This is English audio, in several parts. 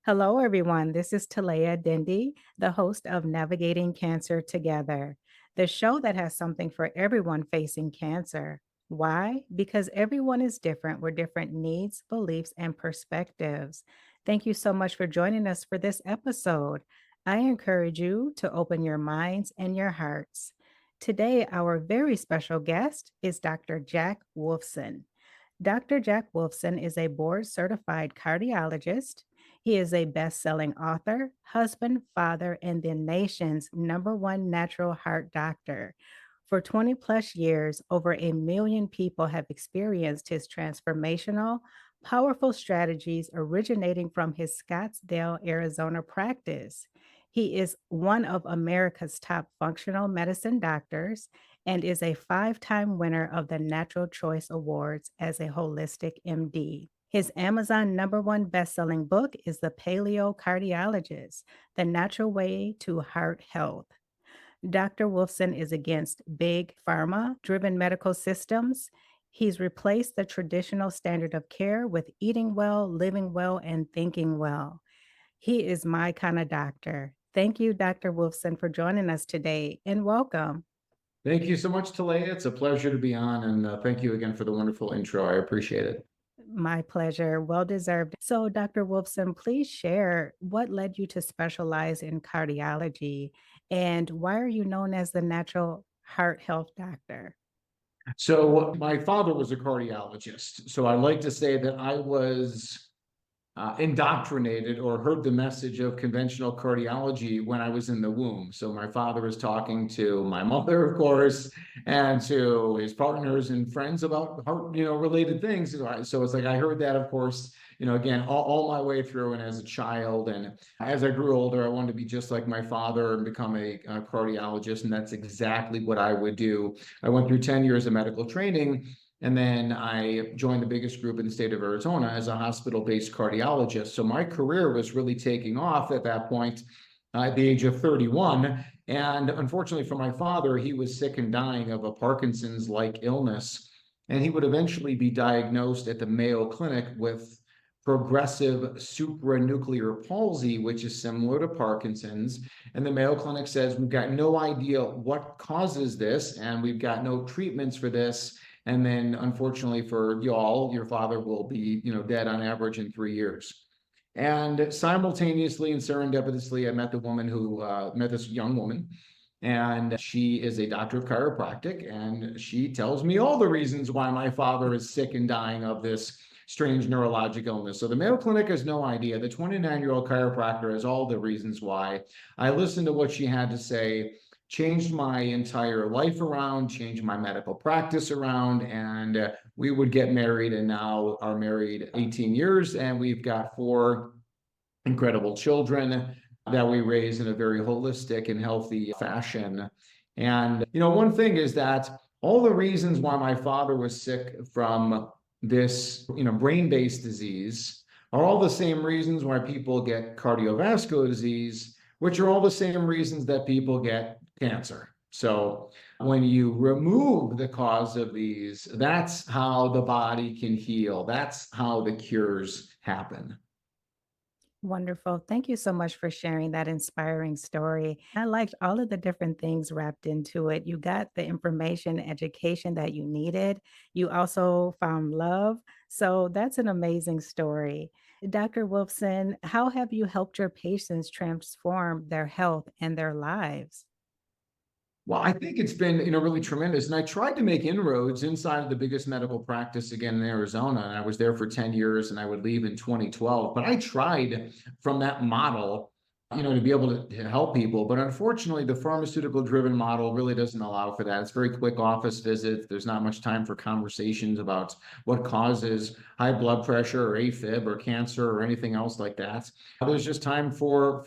Hello, everyone. This is Talaya Dendy, the host of Navigating Cancer Together, the show that has something for everyone facing cancer. Why? Because everyone is different with different needs, beliefs, and perspectives. Thank you so much for joining us for this episode. I encourage you to open your minds and your hearts. Today, our very special guest is Dr. Jack Wolfson. Dr. Jack Wolfson is a board certified cardiologist. He is a best selling author, husband, father, and the nation's number one natural heart doctor. For 20 plus years, over a million people have experienced his transformational, powerful strategies originating from his Scottsdale, Arizona practice. He is one of America's top functional medicine doctors and is a 5 time winner of the Natural Choice Awards as a holistic MD. His Amazon number one best-selling book is The Paleo Cardiologist: The Natural Way to Heart Health. Dr. Wolfson is against big pharma driven medical systems. He's replaced the traditional standard of care with eating well, living well, and thinking well. He is my kind of doctor. Thank you, Dr. Wolfson, for joining us today and welcome. Thank you so much, Talaya. It's a pleasure to be on, and thank you again for the wonderful intro. I appreciate it. My pleasure. Well deserved. So, Dr. Wolfson, please share what led you to specialize in cardiology and why are you known as the natural heart health doctor? So, my father was a cardiologist. So, I like to say that I was indoctrinated or heard the message of conventional cardiology when I was in the womb. So my father was talking to my mother, of course, and to his partners and friends about heart, related things. So it's like I heard that, of course, again, all my way through and as a child. And as I grew older, I wanted to be just like my father and become a cardiologist. And that's exactly what I would do. I went through 10 years of medical training. And then I joined the biggest group in the state of Arizona as a hospital-based cardiologist. So my career was really taking off at that point, at the age of 31. And unfortunately for my father, he was sick and dying of a Parkinson's-like illness. And he would eventually be diagnosed at the Mayo Clinic with progressive supranuclear palsy, which is similar to Parkinson's. And the Mayo Clinic says, we've got no idea what causes this, and we've got no treatments for this. And then, unfortunately for y'all, your father will be, dead on average in 3 years. And simultaneously and serendipitously, I met the woman who met this young woman, and she is a doctor of chiropractic, and she tells me all the reasons why my father is sick and dying of this strange neurologic illness. So the Mayo Clinic has no idea. The 29-year-old chiropractor has all the reasons why. I listened to what she had to say, changed my entire life around, changed my medical practice around, and we would get married and now are married 18 years, and we've got 4 incredible children that we raise in a very holistic and healthy fashion. And, one thing is that all the reasons why my father was sick from this, brain-based disease are all the same reasons why people get cardiovascular disease, which are all the same reasons that people get cancer. So when you remove the cause of these, that's how the body can heal. That's how the cures happen. Wonderful. Thank you so much for sharing that inspiring story. I liked all of the different things wrapped into it. You got the information, education that you needed. You also found love. So that's an amazing story. Dr. Wolfson, how have you helped your patients transform their health and their lives? Well, I think it's been, really tremendous. And I tried to make inroads inside of the biggest medical practice again in Arizona. And I was there for 10 years and I would leave in 2012. But I tried from that model, to be able to help people. But unfortunately, the pharmaceutical-driven model really doesn't allow for that. It's very quick office visits. There's not much time for conversations about what causes high blood pressure or AFib or cancer or anything else like that. There's just time for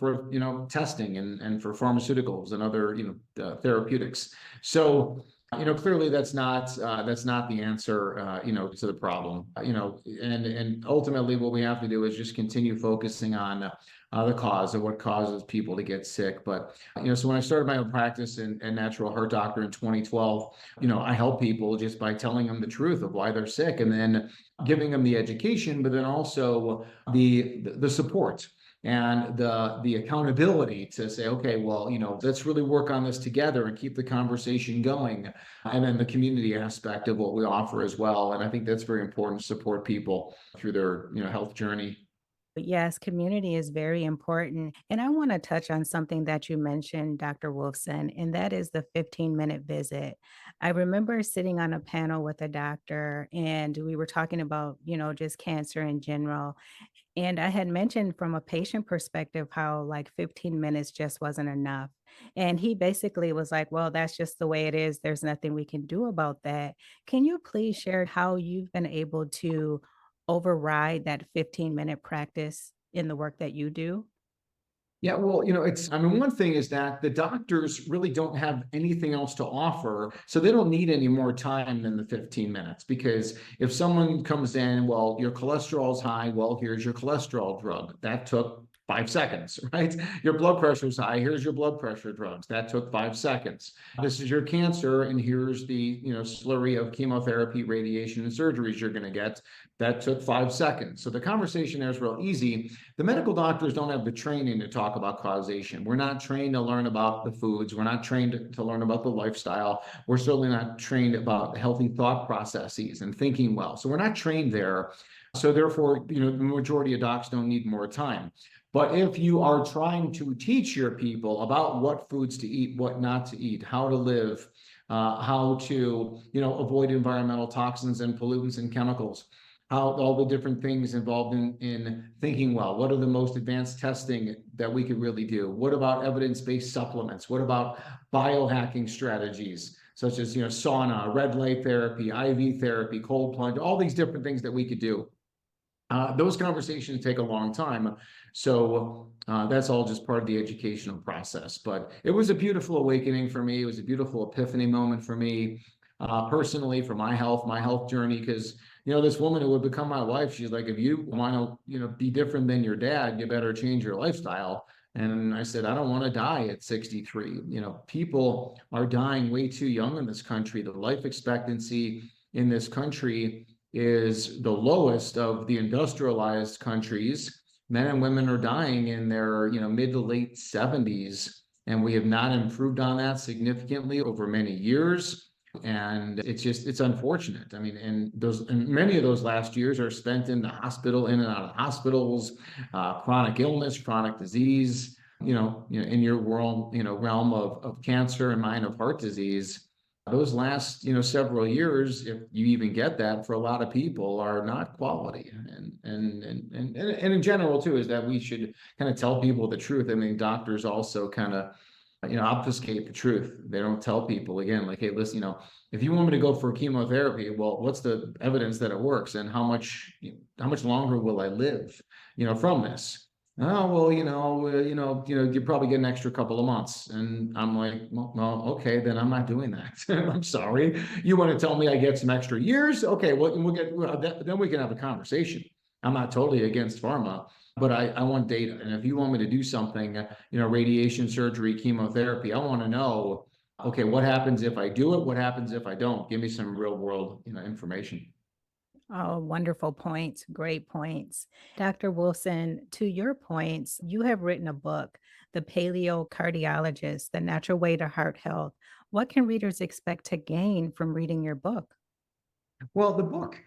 testing and for pharmaceuticals and other therapeutics. So clearly that's not the answer to the problem. And ultimately what we have to do is just continue focusing on the cause of what causes people to get sick. But so when I started my own practice and natural heart doctor in 2012, I help people just by telling them the truth of why they're sick and then giving them the education, but then also the support. and the accountability to say, okay, well, let's really work on this together and keep the conversation going. And then the community aspect of what we offer as well. And I think that's very important to support people through their, health journey. Yes, community is very important. And I want to touch on something that you mentioned, Dr. Wolfson, and that is the 15-minute visit. I remember sitting on a panel with a doctor and we were talking about, just cancer in general. And I had mentioned from a patient perspective how like 15 minutes just wasn't enough. And he basically was like, well, that's just the way it is. There's nothing we can do about that. Can you please share how you've been able to override that 15-minute practice in the work that you do? Yeah, well, one thing is that the doctors really don't have anything else to offer. So they don't need any more time than the 15 minutes. Because if someone comes in, well, your cholesterol's high, well, here's your cholesterol drug. That took 5 seconds, right? Your blood pressure's high, here's your blood pressure drugs. That took 5 seconds. This is your cancer, and here's the, slurry of chemotherapy, radiation, and surgeries you're going to get. That took 5 seconds. So the conversation there is real easy. The medical doctors don't have the training to talk about causation. We're not trained to learn about the foods. We're not trained to learn about the lifestyle. We're certainly not trained about healthy thought processes and thinking well. So we're not trained there. So therefore, the majority of docs don't need more time. But if you are trying to teach your people about what foods to eat, what not to eat, how to live, how to, avoid environmental toxins and pollutants and chemicals, how all the different things involved in thinking well. What are the most advanced testing that we could really do? What about evidence-based supplements? What about biohacking strategies, such as, sauna, red light therapy, IV therapy, cold plunge, all these different things that we could do. Those conversations take a long time. So that's all just part of the educational process. But it was a beautiful awakening for me. It was a beautiful epiphany moment for me, personally, for my health journey. Because, this woman who would become my wife, she's like, if you want to, be different than your dad, you better change your lifestyle. And I said, I don't want to die at 63. People are dying way too young in this country. The life expectancy in this country is the lowest of the industrialized countries. Men and women are dying in their, mid to late 70s, and we have not improved on that significantly over many years. And it's unfortunate. I mean, and many of those last years are spent in the hospital, in and out of hospitals, chronic illness, chronic disease, in your world, realm of cancer, and mine of heart disease. Those last, several years, if you even get that, for a lot of people, are not quality. And in general too, is that we should kind of tell people the truth. I mean, doctors also kind of, obfuscate the truth. They don't tell people, again, like, hey, listen, if you want me to go for chemotherapy, well, what's the evidence that it works, and how much longer will I live, from this? Oh, well, you probably get an extra couple of months. And I'm like, well, okay, then I'm not doing that. I'm sorry. You want to tell me I get some extra years? Okay, well, then we can have a conversation. I'm not totally against pharma, but I want data. And if you want me to do something, radiation, surgery, chemotherapy, I want to know, okay, what happens if I do it? What happens if I don't? Give me some real world, information. Oh, wonderful points. Great points. Dr. Wilson, to your points, you have written a book, The Paleo Cardiologist, The Natural Way to Heart Health. What can readers expect to gain from reading your book? Well, the book,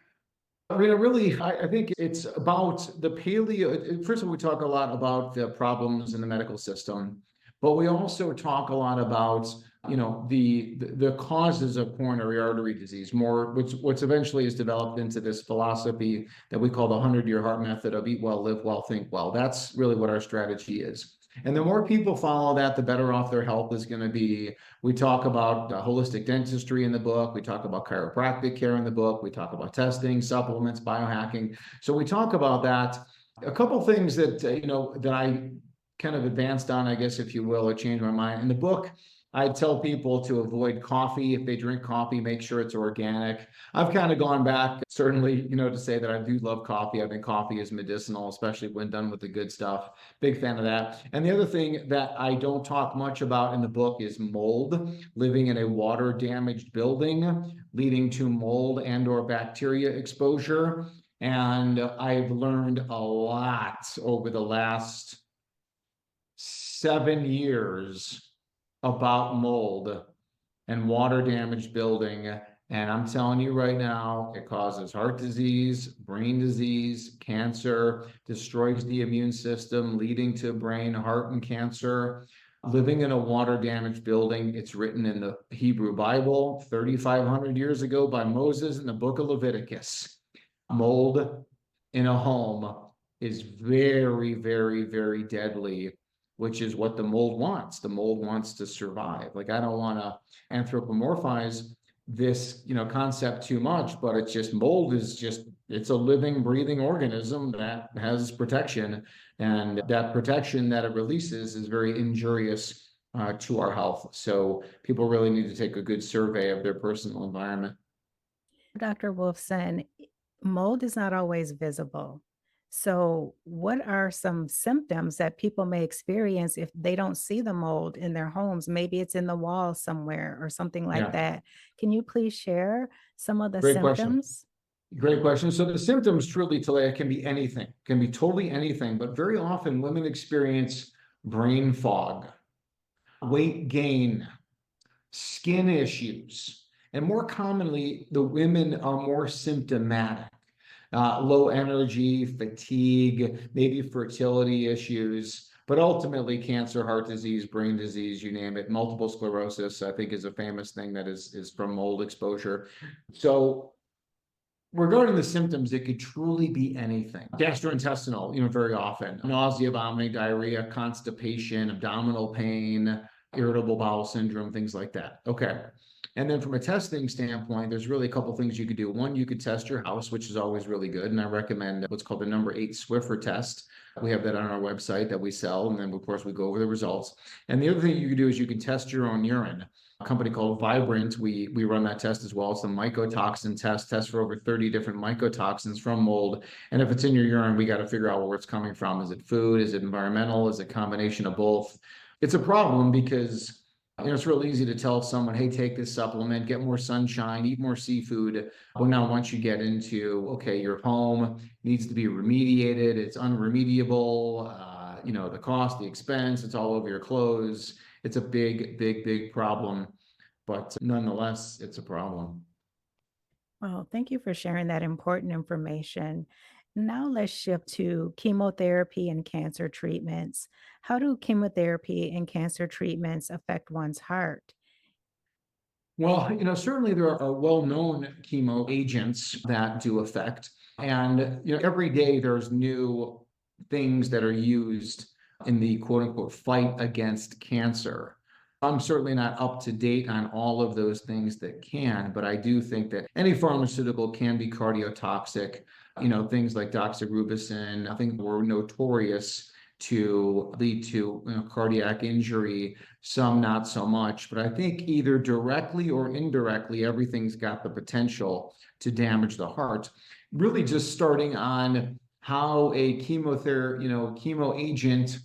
I mean, really, I think it's about the paleo. First of all, we talk a lot about the problems in the medical system, but we also talk a lot about, the causes of coronary artery disease, more which eventually is developed into this philosophy that we call the 100-year heart method of eat well, live well, think well. That's really what our strategy is. And the more people follow that, the better off their health is going to be. We talk about holistic dentistry in the book. We talk about chiropractic care in the book. We talk about testing, supplements, biohacking. So we talk about that. A couple things that, that I kind of advanced on, I guess, if you will, or changed my mind. In the book, I tell people to avoid coffee. If they drink coffee, make sure it's organic. I've kind of gone back, certainly, to say that I do love coffee. I think coffee is medicinal, especially when done with the good stuff. Big fan of that. And the other thing that I don't talk much about in the book is mold. Living in a water damaged building, leading to mold and or bacteria exposure. And I've learned a lot over the last 7 years about mold and water damaged building. And I'm telling you right now, it causes heart disease, brain disease, cancer, destroys the immune system, leading to brain, heart, and cancer. Living in a water damaged building, it's written in the Hebrew Bible 3,500 years ago by Moses in the book of Leviticus. Mold in a home is very, very, very deadly, which is what the mold wants. The mold wants to survive. Like, I don't want to anthropomorphize this, concept too much, but it's just mold is just, it's a living, breathing organism that has protection, and that protection that it releases is very injurious to our health. So people really need to take a good survey of their personal environment. Dr. Wolfson, mold is not always visible. So, what are some symptoms that people may experience if they don't see the mold in their homes? Maybe it's in the wall somewhere or something like Yeah, that. Can you please share some of the great question. symptoms? Great question. So the symptoms truly, Talaya, can be anything, can be totally anything, but very often women experience brain fog, weight gain, skin issues, and more commonly, the women are more symptomatic. Low energy, fatigue, maybe fertility issues, but ultimately cancer, heart disease, brain disease, you name it. Multiple sclerosis, I think, is a famous thing that is from mold exposure. So regarding the symptoms, it could truly be anything. Gastrointestinal, very often. Nausea, vomiting, diarrhea, constipation, abdominal pain, irritable bowel syndrome, things like that. Okay. And then from a testing standpoint, there's really a couple things you could do. One, you could test your house, which is always really good. And I recommend what's called the number 8 Swiffer test. We have that on our website that we sell. And then, of course, we go over the results. And the other thing you can do is you can test your own urine. A company called Vibrant, we run that test as well. It's a mycotoxin test for over 30 different mycotoxins from mold. And if it's in your urine, we got to figure out where it's coming from. Is it food? Is it environmental? Is it a combination of both? It's a problem because it's really easy to tell someone, hey, take this supplement, get more sunshine, eat more seafood. But now once you get into, okay, your home needs to be remediated, it's unremediable, the cost, the expense, it's all over your clothes. It's a big, big, big problem. But nonetheless, it's a problem. Well, thank you for sharing that important information. Now let's shift to chemotherapy and cancer treatments. How do chemotherapy and cancer treatments affect one's heart? Well, certainly there are well-known chemo agents that do affect. And, every day there's new things that are used in the quote unquote fight against cancer. I'm certainly not up to date on all of those things that can, but I do think that any pharmaceutical can be cardiotoxic. Things like doxorubicin, I think were notorious to lead to cardiac injury, some not so much. But I think either directly or indirectly, everything's got the potential to damage the heart. Really just starting on how a chemo agent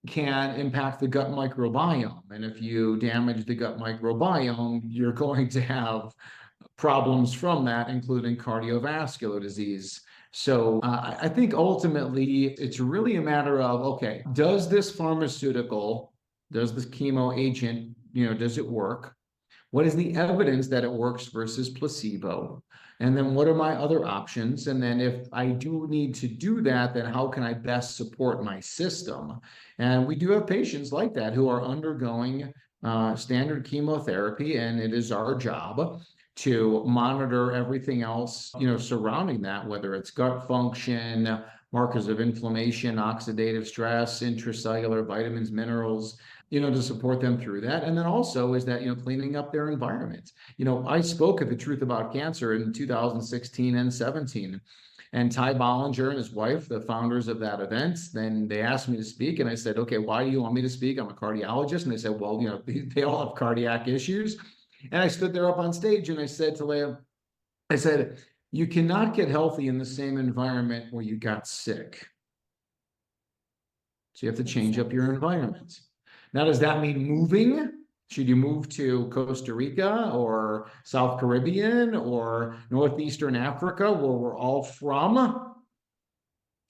can impact the gut microbiome. And if you damage the gut microbiome, you're going to have problems from that, including cardiovascular disease. So I think ultimately it's really a matter of, okay, does this chemo agent, does it work? What is the evidence that it works versus placebo? And then what are my other options? And then if I do need to do that, then how can I best support my system? And we do have patients like that who are undergoing standard chemotherapy, and it is our job to monitor everything else, surrounding that, whether it's gut function, markers of inflammation, oxidative stress, intracellular vitamins, minerals, to support them through that. And then also is that, cleaning up their environment. I spoke at the Truth About Cancer in 2016 and 17. And Ty Bollinger and his wife, the founders of that event, then they asked me to speak. And I said, okay, why do you want me to speak? I'm a cardiologist. And they said, well, they all have cardiac issues. And I stood there up on stage and I said to Leah, I said, you cannot get healthy in the same environment where you got sick. So you have to change up your environment. Now, does that mean moving? Should you move to Costa Rica or South Caribbean or Northeastern Africa, where we're all from?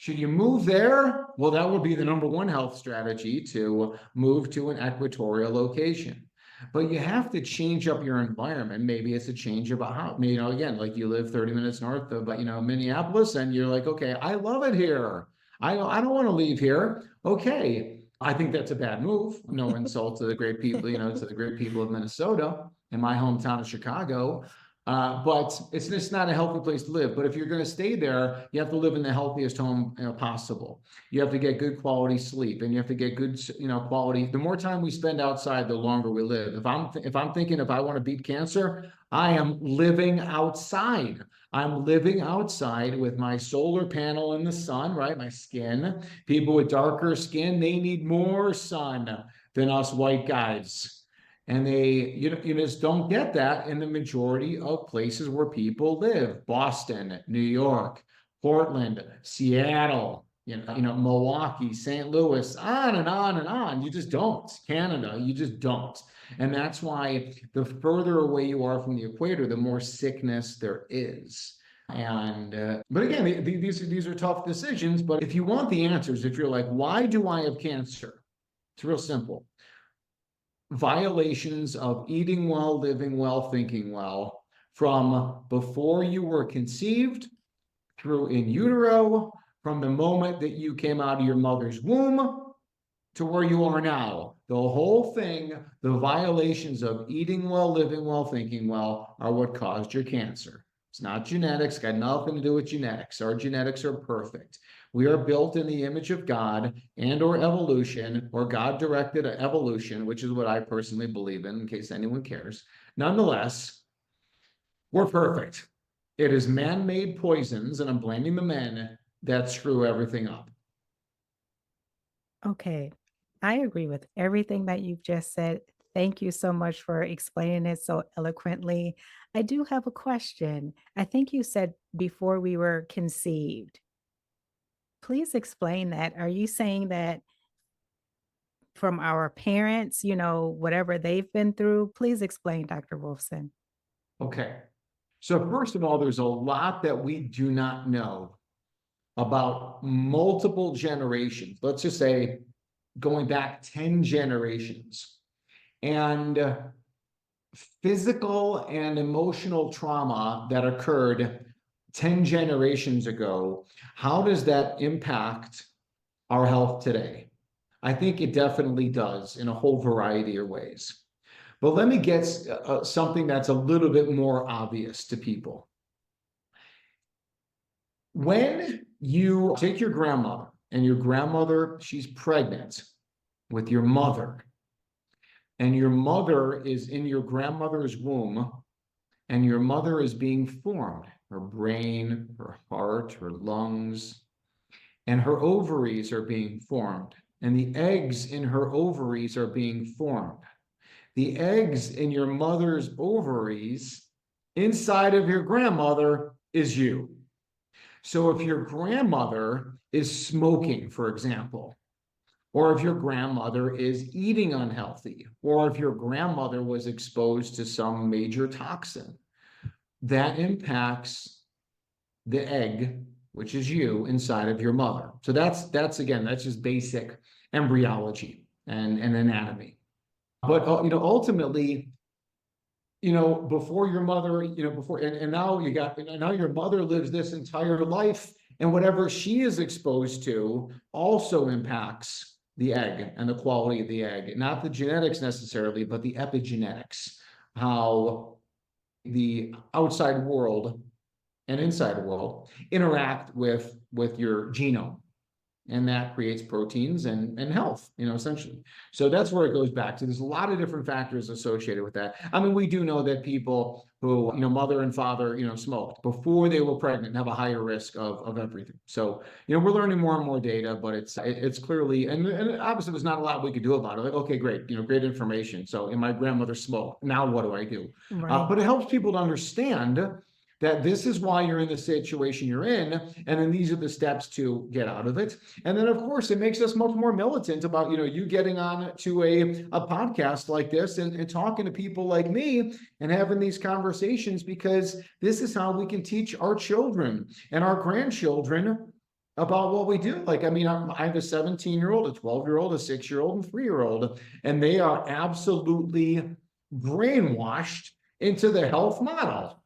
Should you move there? Well, that would be the number one health strategy, to move to an equatorial location. But you have to change up your environment. Maybe it's a change of a house. Again, like you live 30 minutes north of, Minneapolis, and you're like, okay, I love it here. I don't want to leave here. Okay. I think that's a bad move. No insult to the great people, to the great people of Minnesota and my hometown of Chicago. But it's just not a healthy place to live. But if you're going to stay there, you have to live in the healthiest home possible. You have to get good quality sleep, and you have to get good, quality. The more time we spend outside, the longer we live. If I'm thinking, if I want to beat cancer, I am living outside. I'm living outside with my solar panel in the sun, right? My skin. People with darker skin, they need more sun than us white guys. And you just don't get that in the majority of places where people live. Boston, New York, Portland, Seattle, Milwaukee, St. Louis, on and on and on. You just don't. Canada, you just don't. And that's why the further away you are from the equator, the more sickness there is. And but again, these are tough decisions. But if you want the answers, if you're like, why do I have cancer? It's real simple. Violations of eating well, living well, thinking well, from before you were conceived, through in utero, from the moment that you came out of your mother's womb to where you are now. The whole thing, the violations of eating well, living well, thinking well, are what caused your cancer. It's not genetics, got nothing to do with genetics. Our genetics are perfect. We are built in the image of God and or evolution, or God-directed evolution, which is what I personally believe in case anyone cares. Nonetheless, we're perfect. It is man-made poisons, and I'm blaming the men, that screw everything up. Okay. I agree with everything that you've just said. Thank you so much for explaining it so eloquently. I do have a question. I think you said before we were conceived. Please explain that. Are you saying that from our parents, whatever they've been through? Please explain, Dr. Wolfson. Okay. So first of all, there's a lot that we do not know about multiple generations. Let's just say going back 10 generations. And physical and emotional trauma that occurred 10 generations ago, how does that impact our health today? I think it definitely does in a whole variety of ways. But let me get something that's a little bit more obvious to people. When you take your grandmother, and your grandmother, she's pregnant with your mother, and your mother is in your grandmother's womb, and your mother is being formed, her brain, her heart, her lungs, and her ovaries are being formed, and the eggs in her ovaries are being formed. The eggs in your mother's ovaries inside of your grandmother is you. So if your grandmother is smoking, for example, or if your grandmother is eating unhealthy, or if your grandmother was exposed to some major toxin, that impacts the egg, which is you, inside of your mother. So that's just basic embryology and anatomy. But ultimately, before your mother, and now your mother lives this entire life, and whatever she is exposed to also impacts the egg and the quality of the egg, not the genetics necessarily, but the epigenetics, how the outside world and inside world interact with your genome. And that creates proteins and health, essentially. So that's where it goes back to. There's a lot of different factors associated with that. I mean, we do know that people who, mother and father, smoked before they were pregnant have a higher risk of everything. So, we're learning more and more data, but it's clearly, and obviously there's not a lot we could do about it. Like, okay, great, great information. So, my grandmother smoked. Now what do I do? Right. But it helps people to understand that this is why you're in the situation you're in, and then these are the steps to get out of it. And then, of course, it makes us much more militant about, you getting on to a podcast like this and talking to people like me and having these conversations, because this is how we can teach our children and our grandchildren about what we do. Like, I mean, I have a 17-year-old, a 12-year-old, a 6-year-old, and 3-year-old, and they are absolutely brainwashed into the health model.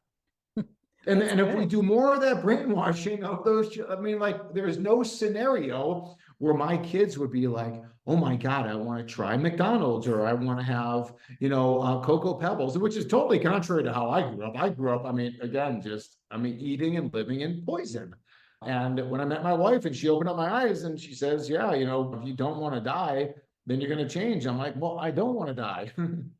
That's And if we good. do more of that brainwashing of those, I mean, like, there's no scenario where my kids would be like, oh my God, I want to try McDonald's, or I want to have, Cocoa Pebbles, which is totally contrary to how I grew up. I grew up, I mean, again, eating and living in poison. And when I met my wife and she opened up my eyes and she says, yeah, if you don't want to die, then you're going to change. I'm like, well, I don't want to die.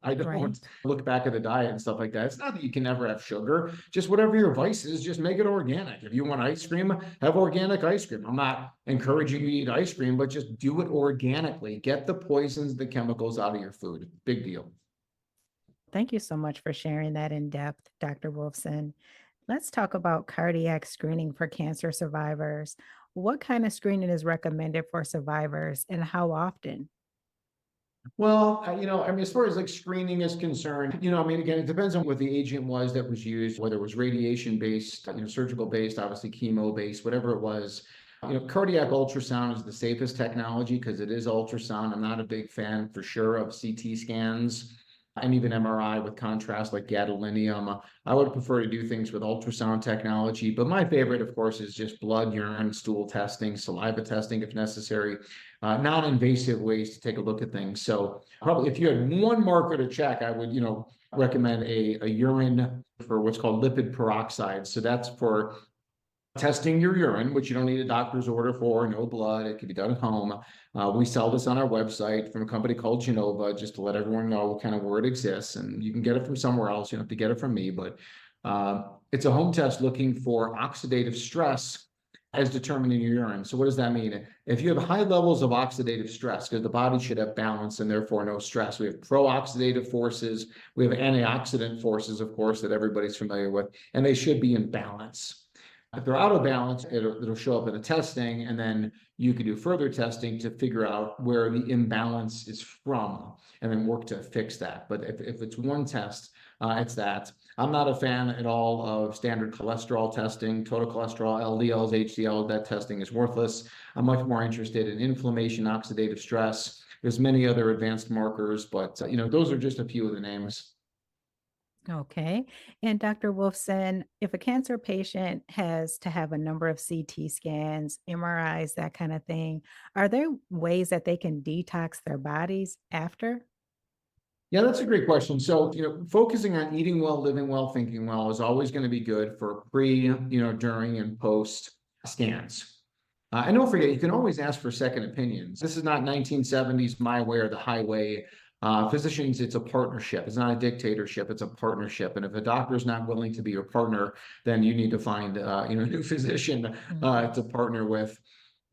I don't. Right. Look back at the diet and stuff like that. It's not that you can never have sugar, just whatever your vice is, just make it organic. If you want ice cream, have organic ice cream. I'm not encouraging you to eat ice cream, but just do it organically. Get the poisons, the chemicals out of your food. Big deal. Thank you so much for sharing that in depth, Dr. Wolfson. Let's talk about cardiac screening for cancer survivors. What kind of screening is recommended for survivors and how often? Well, I mean, as far as like screening is concerned, I mean, again, it depends on what the agent was that was used, whether it was radiation based, surgical based, obviously chemo based, whatever it was. Cardiac ultrasound is the safest technology because it is ultrasound. I'm not a big fan for sure of CT scans and even MRI with contrast like gadolinium. I would prefer to do things with ultrasound technology, but my favorite, of course, is just blood, urine, stool testing, saliva testing if necessary, non-invasive ways to take a look at things. So probably if you had one marker to check, I would, recommend a urine for what's called lipid peroxide. So that's for testing your urine, which you don't need a doctor's order for, no blood. It can be done at home. We sell this on our website from a company called Genova, just to let everyone know kind of where it exists. And you can get it from somewhere else. You don't have to get it from me, but it's a home test looking for oxidative stress as determined in your urine. So what does that mean? If you have high levels of oxidative stress, because the body should have balance and therefore no stress, we have pro-oxidative forces, we have antioxidant forces, of course, that everybody's familiar with, and they should be in balance. If they're out of balance, it'll show up in the testing, and then you can do further testing to figure out where the imbalance is from and then work to fix that. But if it's one test, it's that. I'm not a fan at all of standard cholesterol testing, total cholesterol, LDLs, HDL. That testing is worthless. I'm much more interested in inflammation, oxidative stress. There's many other advanced markers, but those are just a few of the names. Okay. And Dr. Wolfson, if a cancer patient has to have a number of CT scans, MRIs, that kind of thing, are there ways that they can detox their bodies after? Yeah, that's a great question. So, focusing on eating well, living well, thinking well is always going to be good for pre, during and post scans. And don't forget, you can always ask for second opinions. This is not 1970s my way or the highway. Physicians, it's a partnership. It's not a dictatorship. It's a partnership. And if a doctor's not willing to be your partner, then you need to find, a new physician Mhm. to partner with.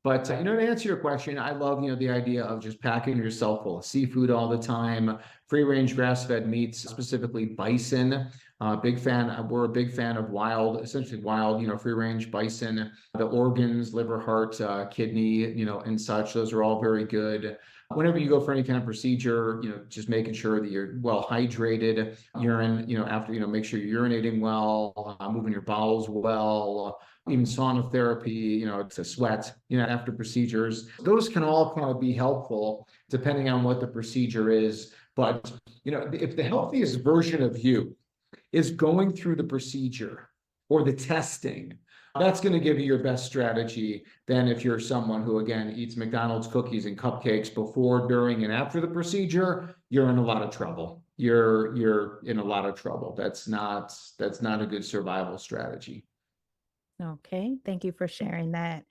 But to answer your question, I love the idea of just packing yourself full of seafood all the time, free range grass fed meats, specifically bison. Big fan. We're a big fan of essentially wild, free range bison. The organs, liver, heart, kidney, and such. Those are all very good. Whenever you go for any kind of procedure, just making sure that you're well hydrated, urine, after, make sure you're urinating well, moving your bowels well, even sauna therapy, to sweat, after procedures. Those can all kind of be helpful depending on what the procedure is. But, if the healthiest version of you is going through the procedure or the testing, that's going to give you your best strategy than if you're someone who, again, eats McDonald's cookies and cupcakes before, during, and after the procedure. You're in a lot of trouble. You're in a lot of trouble. That's not a good survival strategy. Okay. Thank you for sharing that.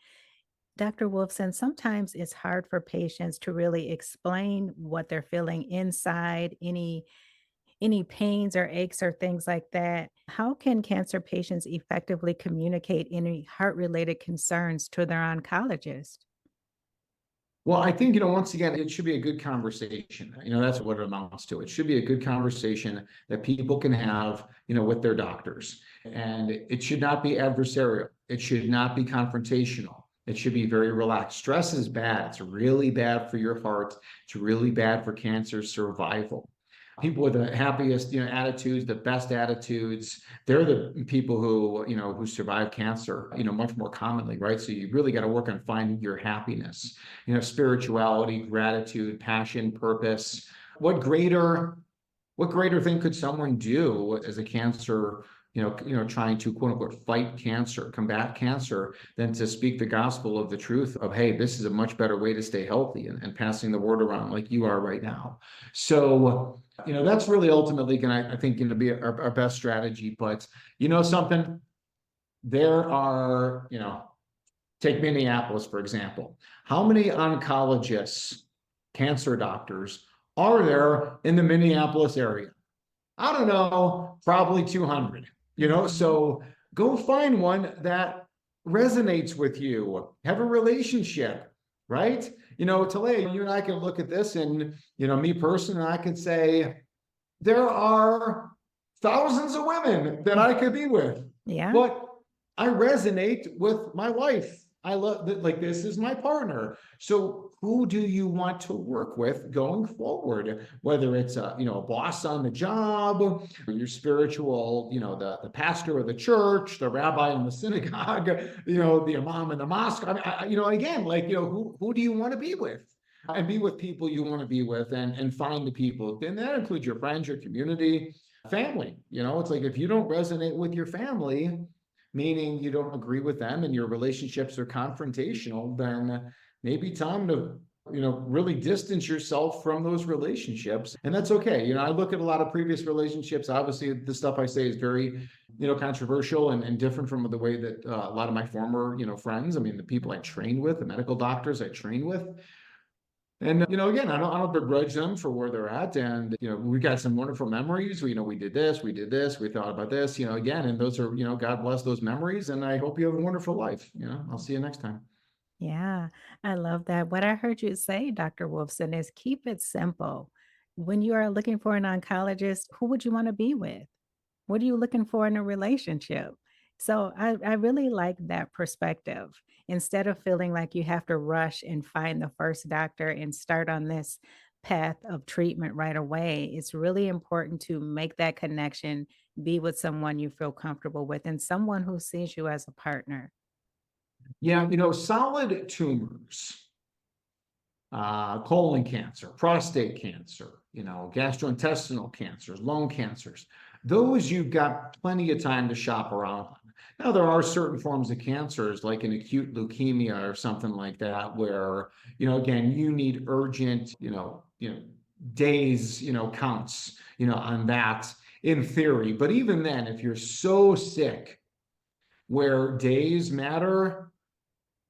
Dr. Wolfson, sometimes it's hard for patients to really explain what they're feeling inside, any pains or aches or things like that. How can cancer patients effectively communicate any heart-related concerns to their oncologist? Well, I think, once again, it should be a good conversation. That's what it amounts to. It should be a good conversation that people can have, with their doctors. And it should not be adversarial. It should not be confrontational. It should be very relaxed. Stress is bad. It's really bad for your heart. It's really bad for cancer survival. People with the happiest, attitudes, the best attitudes, they're the people who, who survive cancer, much more commonly, right? So you really got to work on finding your happiness, spirituality, gratitude, passion, purpose. What greater what greater thing could someone do as a cancer, trying to quote unquote fight cancer, combat cancer, than to speak the gospel of the truth of, hey, this is a much better way to stay healthy, and passing the word around like you are right now. So, that's really ultimately going to, I think, going to be our best strategy. But something, there are, take Minneapolis, for example. How many oncologists, cancer doctors, are there in the Minneapolis area? I don't know, probably 200, Mhm. so go find one that resonates with you, have a relationship, right? Talaya, you and I can look at this, and, me personally, I can say there are thousands of women that I could be with, Yeah. but I resonate with my wife. I love that, like, this is my partner. So who do you want to work with going forward? Whether it's a boss on the job, or your spiritual, the pastor of the church, the rabbi in the synagogue, the imam in the mosque. I mean, again, like, who do you want to be with? And be with people you want to be with, and find the people. And that includes your friends, your community, family. It's like, if you don't resonate with your family, meaning you don't agree with them and your relationships are confrontational, then maybe time to, really distance yourself from those relationships. And that's okay. I look at a lot of previous relationships. Obviously, the stuff I say is very, controversial, and different from the way that a lot of my former, friends, I mean, the people I trained with, the medical doctors I trained with, and, again, I don't begrudge them for where they're at. And, we got some wonderful memories. We did this, we thought about this, again, and those are, God bless those memories. And I hope you have a wonderful life. I'll see you next time. Yeah, I love that. What I heard you say, Dr. Wolfson, is keep it simple. When you are looking for an oncologist, who would you want to be with? What are you looking for in a relationship? So I really like that perspective. Instead of feeling like you have to rush and find the first doctor and start on this path of treatment right away, it's really important to make that connection, be with someone you feel comfortable with, and someone who sees you as a partner. Yeah, solid tumors, colon cancer, prostate cancer, gastrointestinal cancers, lung cancers. Those you've got plenty of time to shop around on. Now, there are certain forms of cancers, like an acute leukemia or something like that, where, again, you need urgent, days, counts, on that in theory. But even then, if you're so sick where days matter,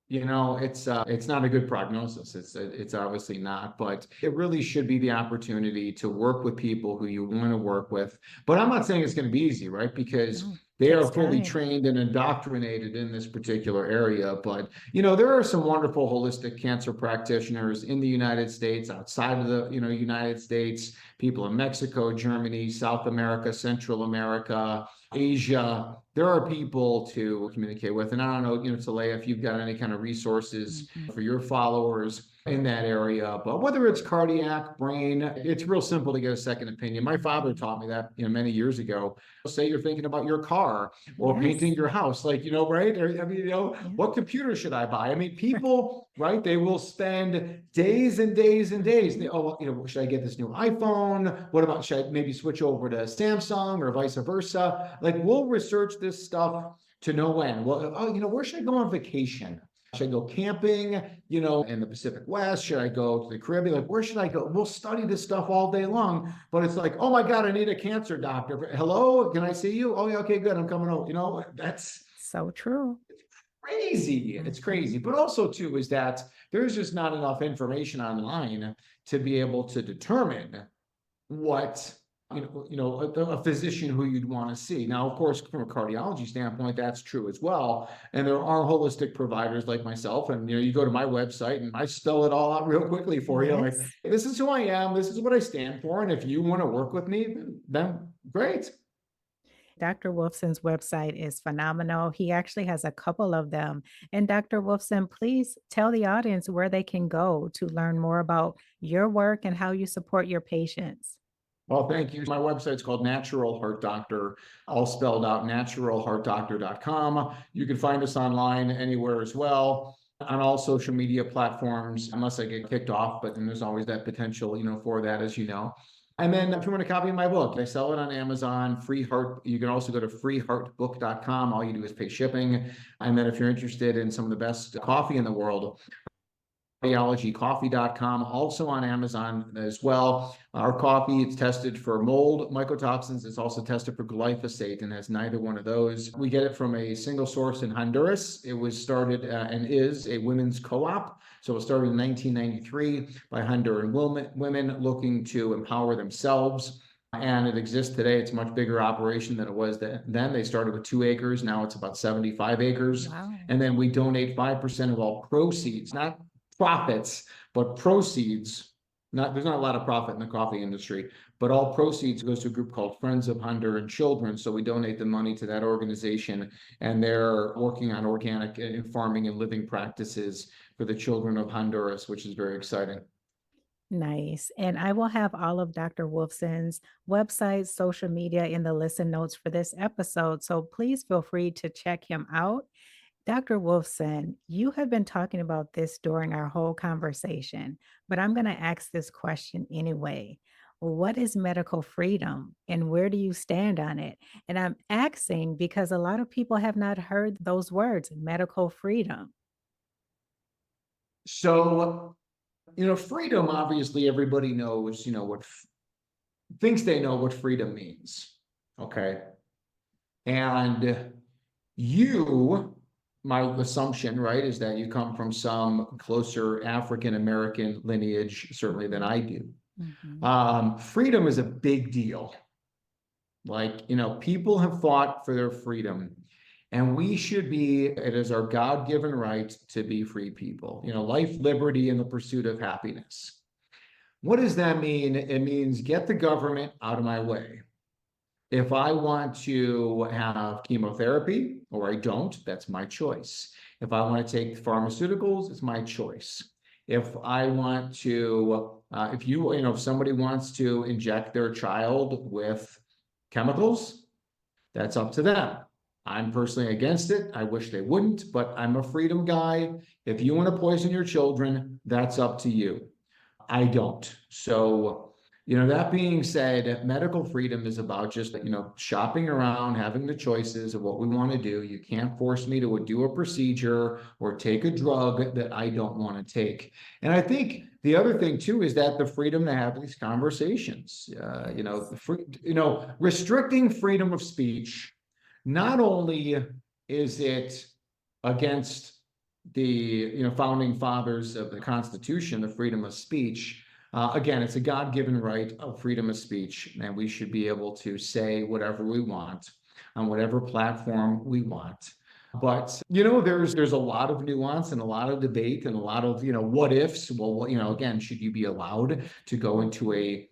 it's not a good prognosis. It's obviously not, but it really should be the opportunity to work with people who you want to work with. But I'm not saying it's going to be easy, right? Because No, they are takes fully time. trained and indoctrinated in this particular area. But there are some wonderful holistic cancer practitioners in the United States, outside of the United States, people in Mexico, Germany, South America, Central America, Asia. There are people to communicate with. And I don't know, Talaya, if you've got any kind of resources Mhm. for your followers in that area. But whether it's cardiac, brain, it's real simple to get a second opinion. My father Mhm. taught me that, many years ago. Say you're thinking about your car or painting Yes. your house, like, right? Or, I mean, Yeah. what computer should I buy? I mean, people, right? They will spend days and days and days. Mhm. Oh, should I get this new iPhone? What about, should I maybe switch over to Samsung or vice versa? Like, we'll research this stuff to no end. Well, oh, where should I go on vacation? Should I go camping, in the Pacific West? Should I go to the Caribbean? Like, where should I go? We'll study this stuff all day long, but it's like, oh my God, I need a cancer doctor. Hello, can I see you? Oh yeah, okay, good. I'm coming over. That's So true. crazy. It's Mhm. crazy. But also too is that there's just not enough information online to be able to determine what a physician who you'd want to see. Now, of course, from a cardiology standpoint, that's true as well. And there are holistic providers like myself, and you go to my website and I spell it all out real quickly for you. Like, Yes. this is who I am, this is what I stand for, and if you want to work with me, then great. Dr. Wolfson's website is phenomenal. He actually has a couple of them. And Dr. Wolfson, please tell the audience where they can go to learn more about your work and how you support your patients. Well, thank you. My website's called Natural Heart Doctor, all spelled out, naturalheartdoctor.com. You can find us online anywhere as well, on all social media platforms, unless I get kicked off, but then there's always that potential, for that, as you know. And then if you want a copy of my book, I sell it on Amazon, Free Heart. You can also go to freeheartbook.com. All you do is pay shipping. And then if you're interested in some of the best coffee in the world, cardiologycoffee.com, also on Amazon as well. Our coffee, it's tested for mold mycotoxins. It's also tested for glyphosate and has neither one of those. We get it from a single source in Honduras. It was started and is a women's co-op. So it was started in 1993 by Honduran women looking to empower themselves. And it exists today. It's a much bigger operation than it was then. They started with 2 acres. Now it's about 75 acres. Wow. And then we donate 5% of all proceeds, not profits, but proceeds. There's not a lot of profit in the coffee industry, but all proceeds goes to a group called Friends of Honduran Children. So we donate the money to that organization, and they're working on organic farming and living practices for the children of Honduras, which is very exciting. Nice. And I will have all of Dr. Wolfson's website, social media in the listen notes for this episode. So please feel free to check him out. Dr. Wolfson, you have been talking about this during our whole conversation, but I'm going to ask this question anyway. What is medical freedom and where do you stand on it? And I'm asking because a lot of people have not heard those words, medical freedom. So, freedom, obviously, everybody knows, thinks they know what freedom means. Okay. And you, my assumption, right, is that you come from some closer African American lineage, certainly than I do. Mhm. Freedom is a big deal. Like, people have fought for their freedom, and we should be, it is our God-given right to be free people, life, liberty, and the pursuit of happiness. What does that mean? It means get the government out of my way. If I want to have chemotherapy or I don't, that's my choice. If I want to take pharmaceuticals, it's my choice. If I want to, if somebody wants to inject their child with chemicals, that's up to them. I'm personally against it. I wish they wouldn't, but I'm a freedom guy. If you want to poison your children, that's up to you. I don't. So, that being said, medical freedom is about just, shopping around, having the choices of what we want to do. You can't force me to do a procedure or take a drug that I don't want to take. And I think the other thing too is that the freedom to have these conversations, Yes. restricting freedom of speech, not only is it against the founding fathers of the Constitution, the freedom of speech. Again, it's a God-given right of freedom of speech, and we should be able to say whatever we want on whatever platform we want. But there's a lot of nuance and a lot of debate and a lot of what ifs. Well, again, should you be allowed to go into a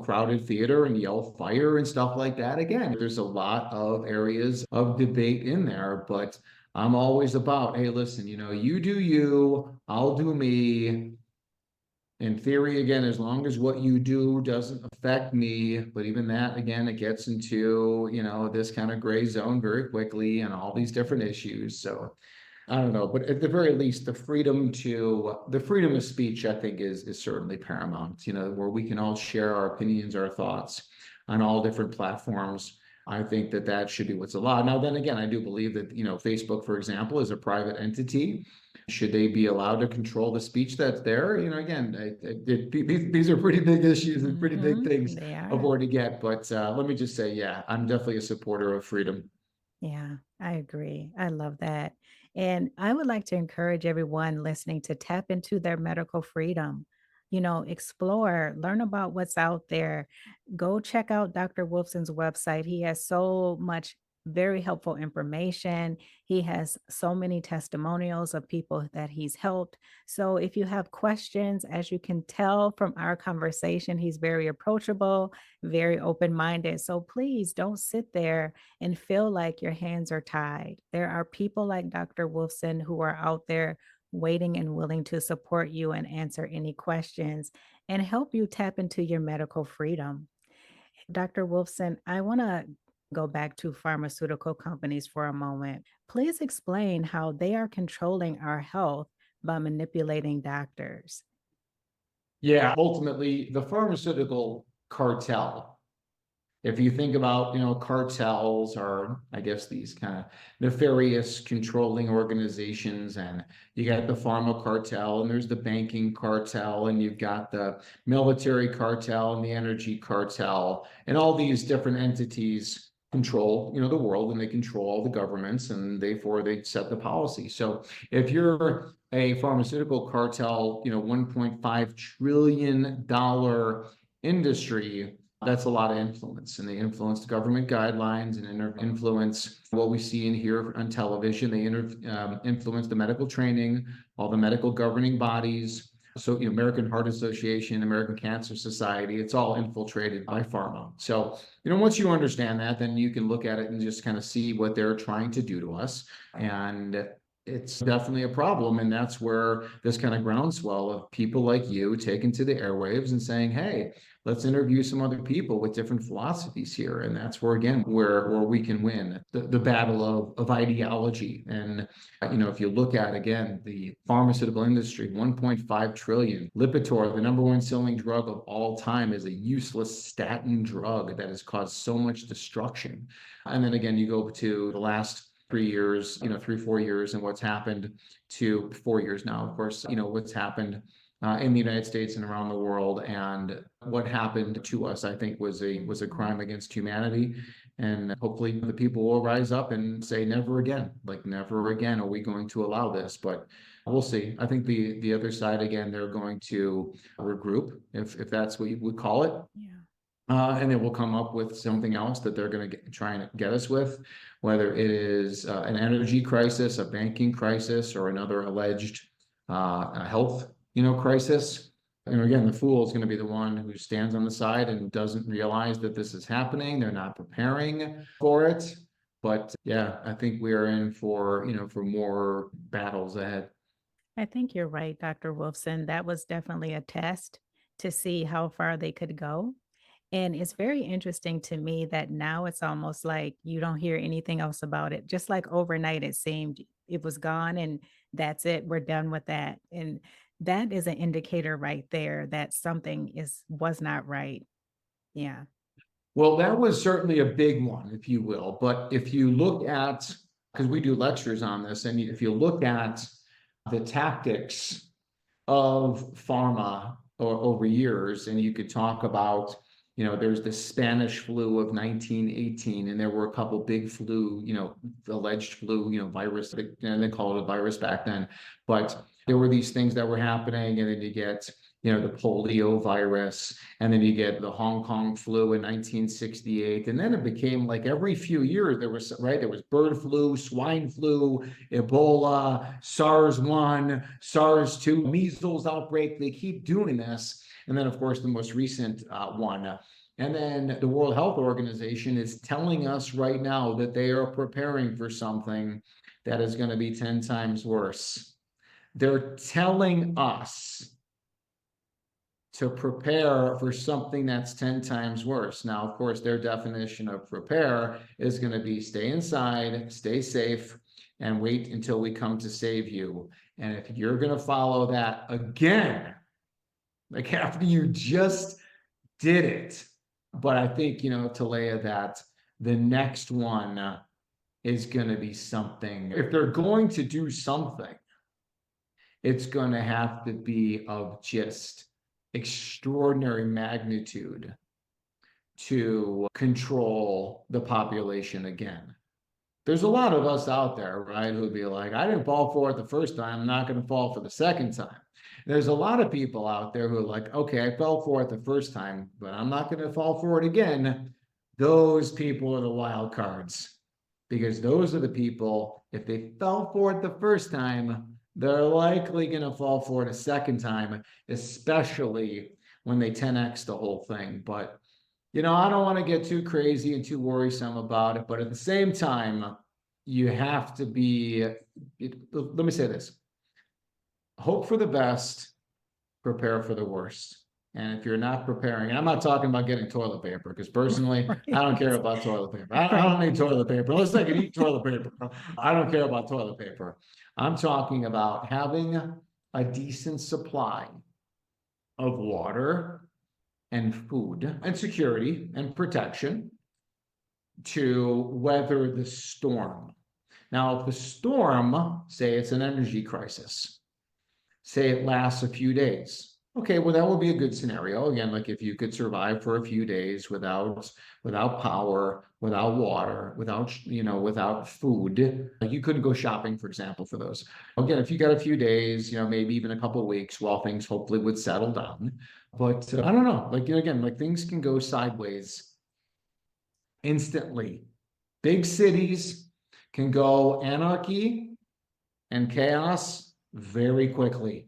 crowded theater and yell fire and stuff like that? Again, there's a lot of areas of debate in there, but I'm always about, hey, listen, you do you, I'll do me. In theory, again, as long as what you do doesn't affect me, but even that, again, it gets into, this kind of gray zone very quickly and all these different issues. So I don't know, but at the very least, the freedom of speech, I think is certainly paramount, where we can all share our opinions, our thoughts on all different platforms. I think that should be what's allowed. Now, then again, I do believe that, Facebook, for example, is a private entity. Should they be allowed to control the speech that's there? Again, these are pretty big issues and pretty big things They of are. where to get. But let me just say, yeah, I'm definitely a supporter of freedom. Yeah, I agree. I love that. And I would like to encourage everyone listening to tap into their medical freedom. Explore, learn about what's out there. Go check out Dr. Wolfson's website. He has so much very helpful information. He has so many testimonials of people that he's helped. So if you have questions, as you can tell from our conversation, he's very approachable, very open minded. So please don't sit there and feel like your hands are tied. There are people like Dr. Wolfson who are out there waiting and willing to support you and answer any questions and help you tap into your medical freedom. Dr. Wolfson, I want to go back to pharmaceutical companies for a moment. Please explain how they are controlling our health by manipulating doctors. Yeah, ultimately, the pharmaceutical cartel. If you think about, cartels are, I guess, these kind of nefarious controlling organizations, and you got the pharma cartel, and there's the banking cartel, and you've got the military cartel and the energy cartel, and all these different entities control, the world, and they control all the governments, and therefore they set the policy. So if you're a pharmaceutical cartel, $1.5 trillion industry, that's a lot of influence, and they influence government guidelines and influence what we see and hear on television. They influence the medical training, all the medical governing bodies. So, American Heart Association, American Cancer Society, it's all infiltrated by pharma. So, once you understand that, then you can look at it and just kind of see what they're trying to do to us. And it's definitely a problem. And that's where this kind of groundswell of people like you taking to the airwaves and saying, hey, let's interview some other people with different philosophies here. And that's where, again, where we can win the battle of ideology. And, if you look at, again, the pharmaceutical industry, 1.5 trillion. Lipitor, the number one selling drug of all time, is a useless statin drug that has caused so much destruction. And then again, you go to the last 3 years, 3, 4 years, and what's happened to 4 years now, of course, what's happened in the United States and around the world. And what happened to us, I think, was a crime against humanity. And hopefully the people will rise up and say, never again, like never again are we going to allow this. But we'll see. I think the other side, again, they're going to regroup, if that's what you would call it. Yeah. And then we'll come up with something else that they're going to try and get us with, whether it is an energy crisis, a banking crisis, or another alleged health, crisis. And again, the fool is going to be the one who stands on the side and doesn't realize that this is happening. They're not preparing for it. But yeah, I think we are in for, for more battles ahead. I think you're right, Dr. Wolfson. That was definitely a test to see how far they could go. And it's very interesting to me that now it's almost like you don't hear anything else about it. Just like overnight, it seemed it was gone and that's it. We're done with that. And that is an indicator right there that something was not right. Yeah. Well, that was certainly a big one, if you will. But if you look at, because we do lectures on this, and if you look at the tactics of pharma over years, and you could talk about, there's the Spanish flu of 1918, and there were a couple big flu, alleged flu, virus, and they called it a virus back then. But there were these things that were happening, and then you get, the polio virus, and then you get the Hong Kong flu in 1968. And then it became like every few years there was bird flu, swine flu, Ebola, SARS-1, SARS-2, measles outbreak. They keep doing this. And then, of course, the most recent one. And then the World Health Organization is telling us right now that they are preparing for something that is going to be 10 times worse. They're telling us to prepare for something that's 10 times worse. Now, of course, their definition of prepare is going to be stay inside, stay safe, and wait until we come to save you. And if you're going to follow that again, like after you just did it, but I think, Talaya, that the next one is going to be something. If they're going to do something, it's going to have to be of just extraordinary magnitude to control the population again. There's a lot of us out there, right, who'd be like, I didn't fall for it the first time, I'm not going to fall for the second time. There's a lot of people out there who are like, okay, I fell for it the first time, but I'm not going to fall for it again. Those people are the wild cards, because those are the people, if they fell for it the first time, they're likely going to fall for it a second time, especially when they 10x the whole thing. But, I don't want to get too crazy and too worrisome about it. But at the same time, you have to let me say this: hope for the best, prepare for the worst. And if you're not preparing, and I'm not talking about getting toilet paper, because personally, I don't care Right. about toilet paper. I don't Right. need toilet paper unless I can eat toilet paper. I don't care about toilet paper. I'm talking about having a decent supply of water and food and security and protection to weather the storm. Now, if the storm, say it's an energy crisis, say it lasts a few days. Okay, well, that would be a good scenario. Again, like if you could survive for a few days without power, without water, without food. Like you couldn't go shopping, for example, for those. Again, if you got a few days, maybe even a couple of weeks while things hopefully would settle down. But I don't know, again, like things can go sideways instantly. Big cities can go anarchy and chaos very quickly.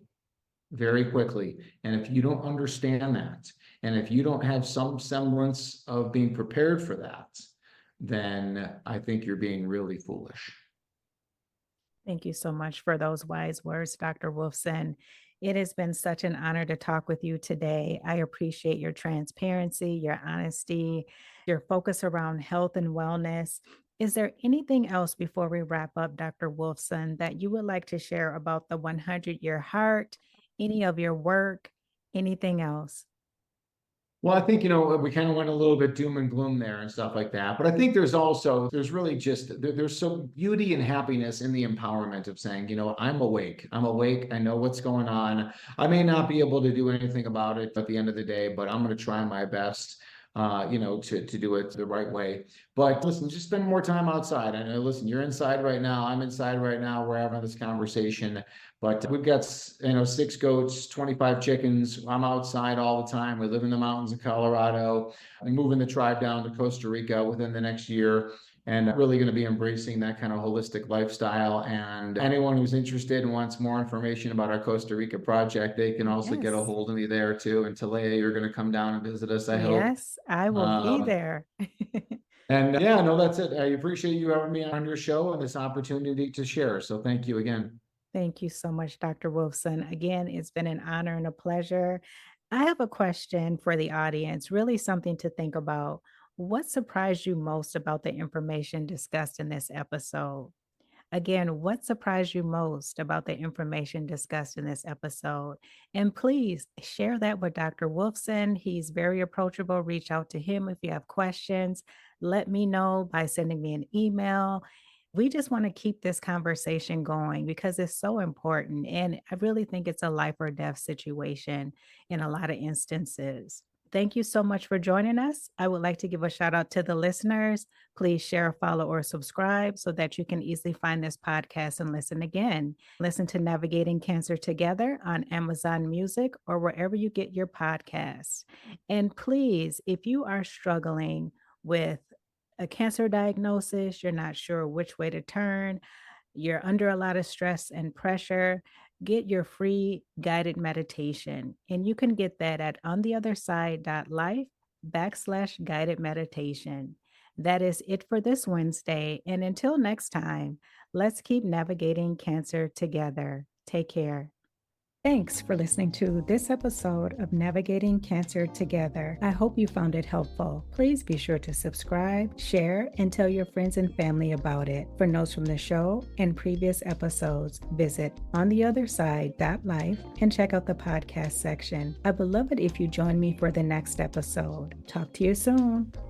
Very quickly. And if you don't understand that, and if you don't have some semblance of being prepared for that, then I think you're being really foolish. Thank you so much for those wise words, Dr. Wolfson. It has been such an honor to talk with you today. I appreciate your transparency, your honesty, your focus around health and wellness. Is there anything else before we wrap up, Dr. Wolfson, that you would like to share about the 100-year heart, any of your work, anything else? Well, I think, we kind of went a little bit doom and gloom there and stuff like that. But I think there's really just, there's some beauty and happiness in the empowerment of saying, I'm awake. I'm awake. I know what's going on. I may not be able to do anything about it at the end of the day, but I'm going to try my best, to do it the right way. But listen, just spend more time outside. I know, listen, you're inside right now. I'm inside right now. We're having this conversation. But we've got, 6 goats, 25 chickens. I'm outside all the time. We live in the mountains of Colorado. I'm moving the tribe down to Costa Rica within the next year, and really going to be embracing that kind of holistic lifestyle. And anyone who's interested and wants more information about our Costa Rica project, they can also get a Yes. hold of me there too. And Talaya, you're going to come down and visit us, I hope. Yes, I will be Um, there. and yeah, no, that's it. I appreciate you having me on your show and this opportunity to share. So thank you again. Thank you so much, Dr. Wolfson. Again, it's been an honor and a pleasure. I have a question for the audience, really something to think about. What surprised you most about the information discussed in this episode? Again, what surprised you most about the information discussed in this episode? And please share that with Dr. Wolfson. He's very approachable. Reach out to him if you have questions. Let me know by sending me an email. We just want to keep this conversation going because it's so important. And I really think it's a life or death situation in a lot of instances. Thank you so much for joining us. I would like to give a shout out to the listeners. Please share, follow, or subscribe so that you can easily find this podcast and listen again. Listen to Navigating Cancer Together on Amazon Music or wherever you get your podcasts. And please, if you are struggling with a cancer diagnosis, you're not sure which way to turn, you're under a lot of stress and pressure, get your free guided meditation. And you can get that at ontheotherside.life/guided meditation. That is it for this Wednesday. And until next time, let's keep navigating cancer together. Take care. Thanks for listening to this episode of Navigating Cancer Together. I hope you found it helpful. Please be sure to subscribe, share, and tell your friends and family about it. For notes from the show and previous episodes, visit ontheotherside.life and check out the podcast section. I would love it if you join me for the next episode. Talk to you soon.